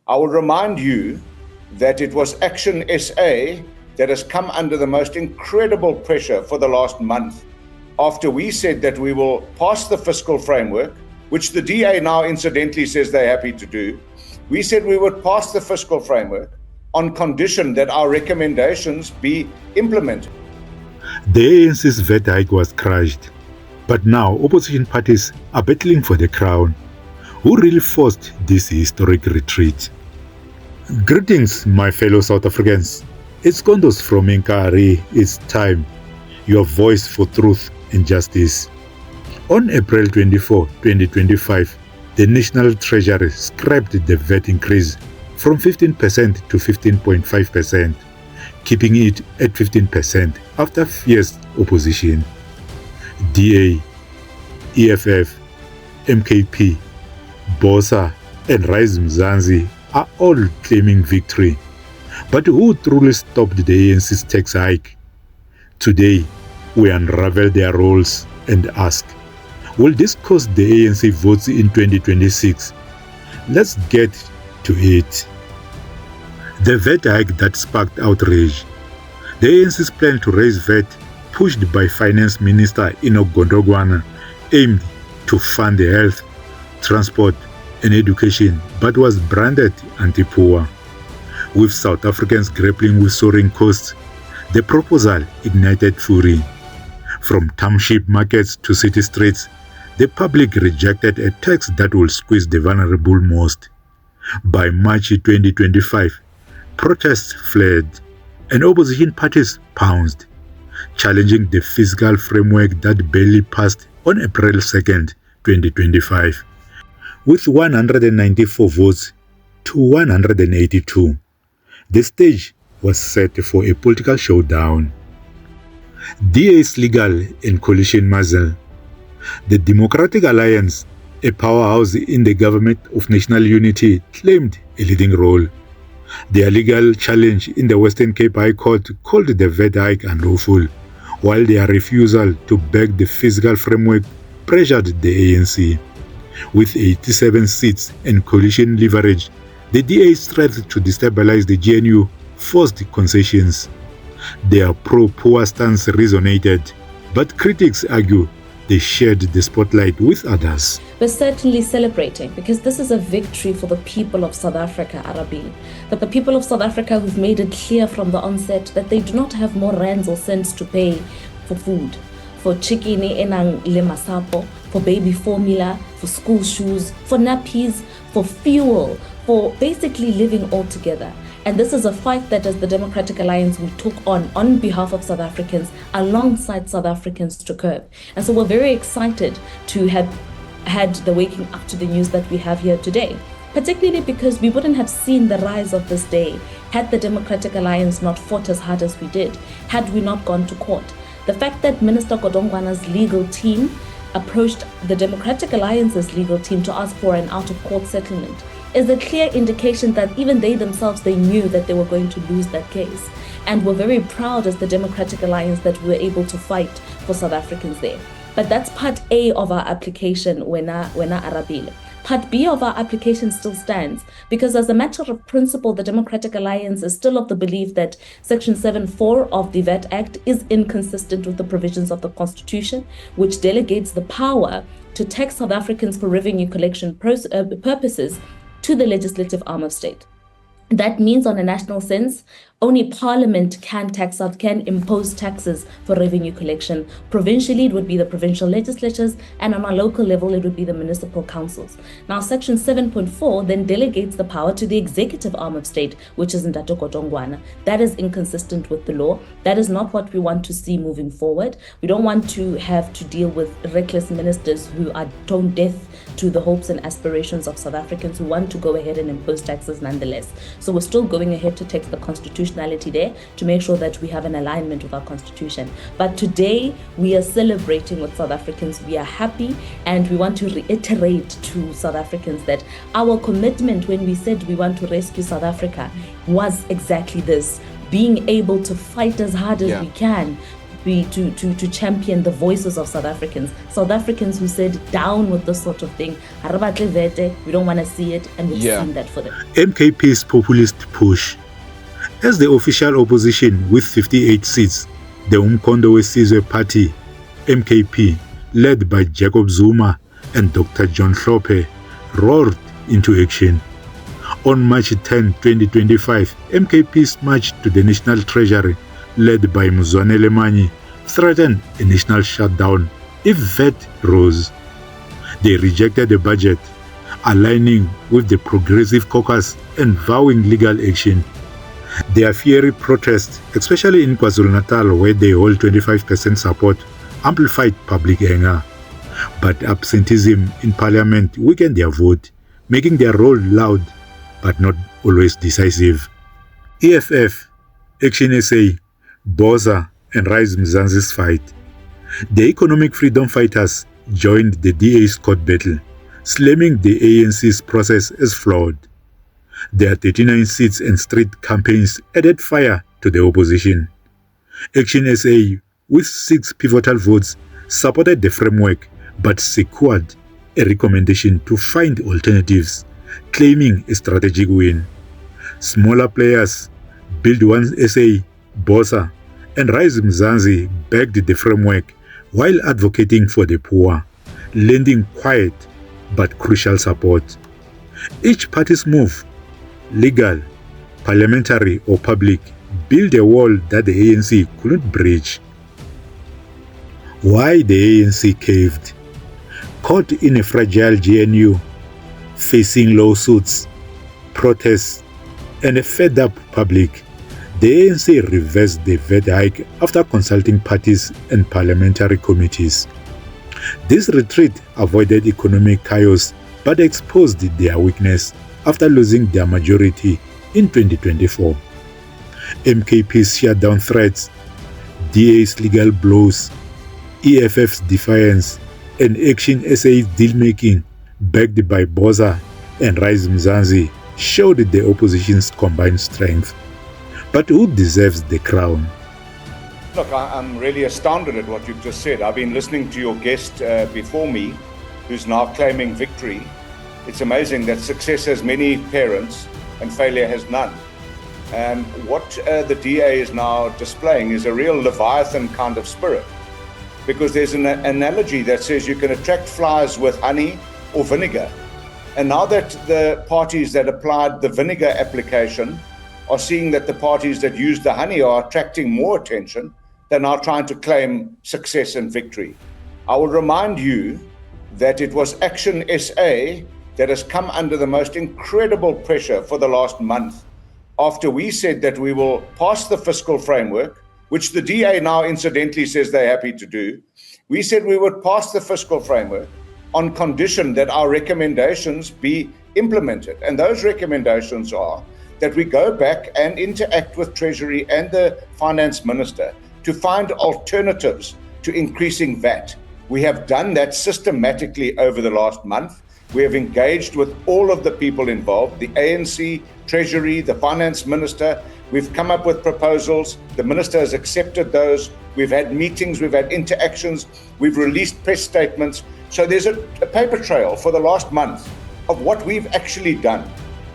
I will remind you that it was ActionSA that has come under the most incredible pressure for the last month after we said that we will pass the fiscal framework, which the DA now incidentally says they're happy to do. We said we would pass the fiscal framework on condition that our recommendations be implemented. The ANC's VAT hike was crushed, but now opposition parties are battling for the crown. Who really forced this historic retreat? Greetings, my fellow South Africans. It's Kondos from Nkari. It's time, your voice for truth and justice. On April 24, 2025, the National Treasury scrapped the VAT increase from 15% to 15.5%, keeping it at 15% after fierce opposition. DA, EFF, MKP, BOSA and Rise Mzansi are all claiming victory. But who truly stopped the ANC's tax hike? Today, we unravel their roles and ask, will this cost the ANC votes in 2026? Let's get to it. The VAT hike that sparked outrage. The ANC's plan to raise VAT, pushed by Finance Minister Enoch Godongwana, aimed to fund the health, transport and education, but was branded anti-poor. With South Africans grappling with soaring costs, the proposal ignited fury. From township markets to city streets, the public rejected a tax that will squeeze the vulnerable most. By March 2025, protests flared and opposition parties pounced, challenging the fiscal framework that barely passed on April 2nd, 2025. With 194 votes to 182, the stage was set for a political showdown. DA's legal and coalition muzzle. The Democratic Alliance, a powerhouse in the government of national unity, claimed a leading role. Their legal challenge in the Western Cape High Court called the VAT hike unlawful, while their refusal to back the fiscal framework pressured the ANC. With 87 seats and coalition leverage, the DA's threat to destabilize the GNU forced concessions. Their pro-poor stance resonated, but critics argue they shared the spotlight with others. We're certainly celebrating because this is a victory for the people of South Africa, Arabi. That the people of South Africa who've made it clear from the onset that they do not have more rands or cents to pay for food, for chicken enang le masapo, for baby formula, for school shoes, for nappies, for fuel, for basically living all together. And this is a fight that as the Democratic Alliance we took on behalf of South Africans, alongside South Africans to curb. And so we're very excited to have had the waking up to the news that we have here today, particularly because we wouldn't have seen the rise of this day had the Democratic Alliance not fought as hard as we did, had we not gone to court. The fact that Minister Godongwana's legal team approached the Democratic Alliance's legal team to ask for an out-of-court settlement is a clear indication that even they themselves, they knew that they were going to lose that case. And we're very proud as the Democratic Alliance that we were able to fight for South Africans there. But that's part A of our application, Wena Arabile. Part B of our application still stands because as a matter of principle, the Democratic Alliance is still of the belief that Section 7.4 of the VAT Act is inconsistent with the provisions of the Constitution, which delegates the power to tax South Africans for revenue collection purposes to the legislative arm of state. That means, on a national sense, only Parliament can impose taxes for revenue collection. Provincially, it would be the provincial legislatures, and on a local level, it would be the municipal councils. Now, Section 7.4 then delegates the power to the executive arm of state, which is Ndato Godongwana. That is inconsistent with the law. That is not what we want to see moving forward. We don't want to have to deal with reckless ministers who are tone deaf to the hopes and aspirations of South Africans who want to go ahead and impose taxes nonetheless. So we're still going ahead to take the constitutionality there to make sure that we have an alignment with our constitution. But today we are celebrating with South Africans. We are happy, and we want to reiterate to South Africans that our commitment when we said we want to rescue South Africa was exactly this: being able to fight as hard as we can, to champion the voices of South Africans who said down with this sort of thing. We don't want to see it, and we've seen that for them. MKP's populist push. As the official opposition with 58 seats, the Kondos Party, MKP, led by Jacob Zuma and Dr. John Hlophe, roared into action. On March 10, 2025, MKP's march to the National Treasury, led by Mzwane Lemanyi, threatened a national shutdown if VAT rose. They rejected the budget, aligning with the Progressive Caucus and vowing legal action. Their fiery protests, especially in KwaZulu-Natal where they hold 25% support, amplified public anger. But absenteeism in parliament weakened their vote, making their role loud but not always decisive. EFF, ActionSA, BOSA and Rise Mzansi's fight. The economic freedom fighters joined the DA's court battle, slamming the ANC's process as flawed. Their 39 seats and street campaigns added fire to the opposition. ActionSA, with 6 pivotal votes, supported the framework but secured a recommendation to find alternatives, claiming a strategic win. Smaller players, Build One SA, BOSA, and Rise Mzansi backed the framework while advocating for the poor, lending quiet but crucial support. Each party's move, legal, parliamentary or public, built a wall that the ANC couldn't breach. Why the ANC caved? Caught in a fragile GNU, facing lawsuits, protests, and a fed-up public, the ANC reversed the VAT hike after consulting parties and parliamentary committees. This retreat avoided economic chaos but exposed their weakness after losing their majority in 2024. MKP's shutdown threats, DA's legal blows, EFF's defiance, and ActionSA's deal-making, backed by BOSA and Rise Mzansi, showed the opposition's combined strength. But who deserves the crown? Look, I'm really astounded at what you've just said. I've been listening to your guest before me, who's now claiming victory. It's amazing that success has many parents and failure has none. What the DA is now displaying is a real Leviathan kind of spirit, because there's an analogy that says you can attract flies with honey or vinegar. And now that the parties that applied the vinegar application are seeing that the parties that use the honey are attracting more attention, they're now trying to claim success and victory. I will remind you that it was ActionSA that has come under the most incredible pressure for the last month after we said that we will pass the fiscal framework, which the DA now incidentally says they're happy to do. We said we would pass the fiscal framework on condition that our recommendations be implemented. And those recommendations are that we go back and interact with Treasury and the Finance Minister to find alternatives to increasing VAT. We have done that systematically over the last month. We have engaged with all of the people involved, the ANC, Treasury, the Finance Minister. We've come up with proposals. The Minister has accepted those. We've had meetings, we've had interactions, we've released press statements. So there's a paper trail for the last month of what we've actually done.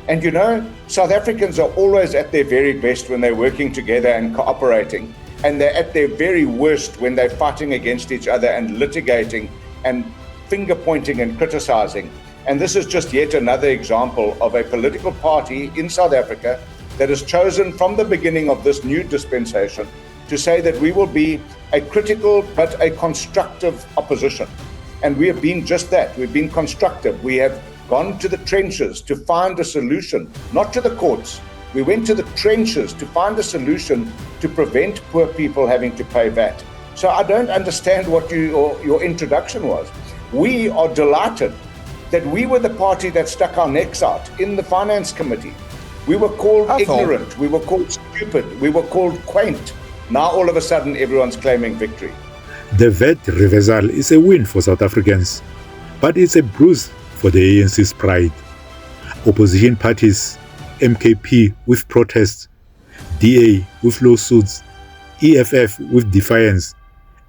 And you know, South Africans are always at their very best when they're working together and cooperating. And they're at their very worst when they're fighting against each other and litigating and finger pointing and criticizing. And this is just yet another example of a political party in South Africa that has chosen from the beginning of this new dispensation to say that we will be a critical but a constructive opposition. And we have been just that. We've been constructive. We have gone to the trenches to find a solution, not to the courts. We went to the trenches to find a solution to prevent poor people having to pay VAT. So I don't understand what your introduction was. We are delighted that we were the party that stuck our necks out in the Finance Committee. We were called ignorant, we were called stupid, we were called quaint. Now all of a sudden everyone's claiming victory. The VAT reversal is a win for South Africans, but it's a bruise for the ANC's pride. Opposition parties, MKP with protests, DA with lawsuits, EFF with defiance,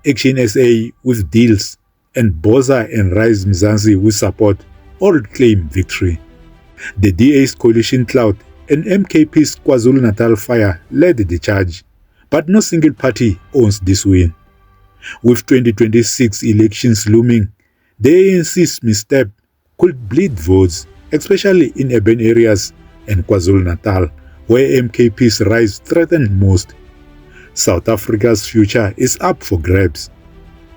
ActionSA with deals, and BOSA and Rise Mzansi with support all claim victory. The DA's coalition cloud and MKP's KwaZulu-Natal fire led the charge, but no single party owns this win. With 2026 elections looming, the ANC's misstep could bleed votes, especially in urban areas and KwaZulu-Natal, where MKP's rise threatened most. South Africa's future is up for grabs.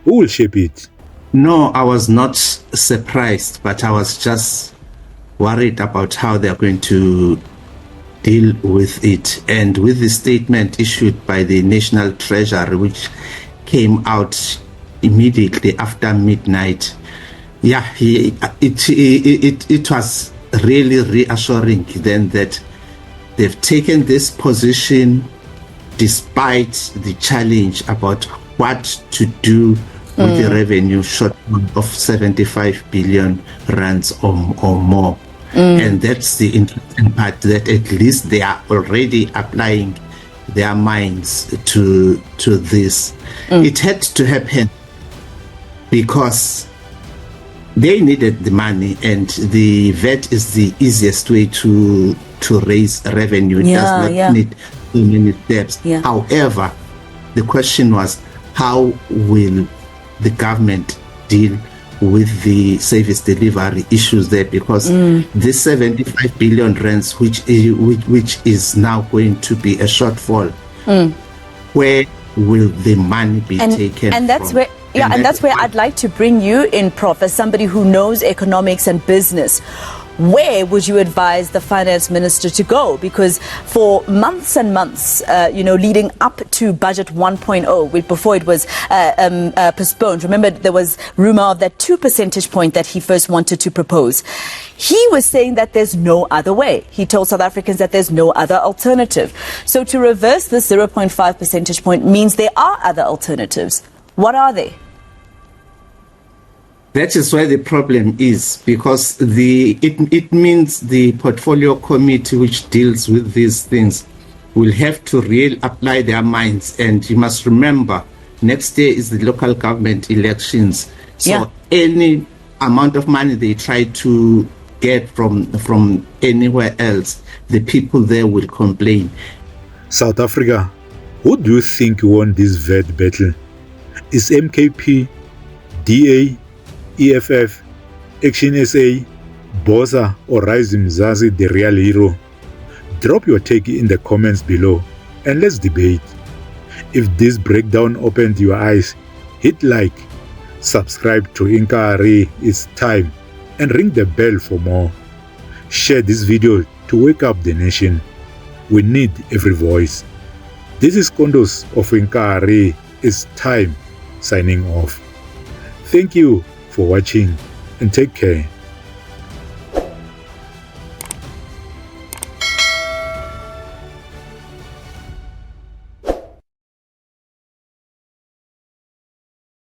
Who will shape it? No, I was not surprised, but I was just worried about how they're going to deal with it. And with the statement issued by the National Treasury, which came out immediately after midnight, it was really reassuring then that they've taken this position despite the challenge about what to do with the revenue shortfall of 75 billion rands or more. And that's the interesting part, that at least they are already applying their minds to this. It had to happen because they needed the money, and the VAT is the easiest way to raise revenue. It does not need too many steps. However, the question was, how will the government deal with the service delivery issues there? Because this 75 billion rands, which is now going to be a shortfall, where will the money be taken and that's from? where that's where I'd like to bring you in, Prof, as somebody who knows economics and business. Where would you advise the finance minister to go? Because for months and months, leading up to budget 1.0, before it was postponed, remember there was rumor of that 2 percentage point that he first wanted to propose. He was saying that there's no other way. He told South Africans that there's no other alternative. So to reverse this 0.5 percentage point means there are other alternatives. What are they? That is where the problem is, because it means the portfolio committee, which deals with these things, will have to really apply their minds. And you must remember, next year is the local government elections. So any amount of money they try to get from anywhere else, the people there will complain. South Africa, who do you think won this VAT battle? Is MKP, DA, EFF, ActionSA, BOSA or Rise Mzansi the real hero? Drop your take in the comments below and let's debate. If this breakdown opened your eyes, hit like, subscribe to Inkari It's Time, and ring the bell for more. Share this video to wake up the nation. We need every voice. This is Kondos of Inkari It's Time, signing off. Thank you for watching and take care.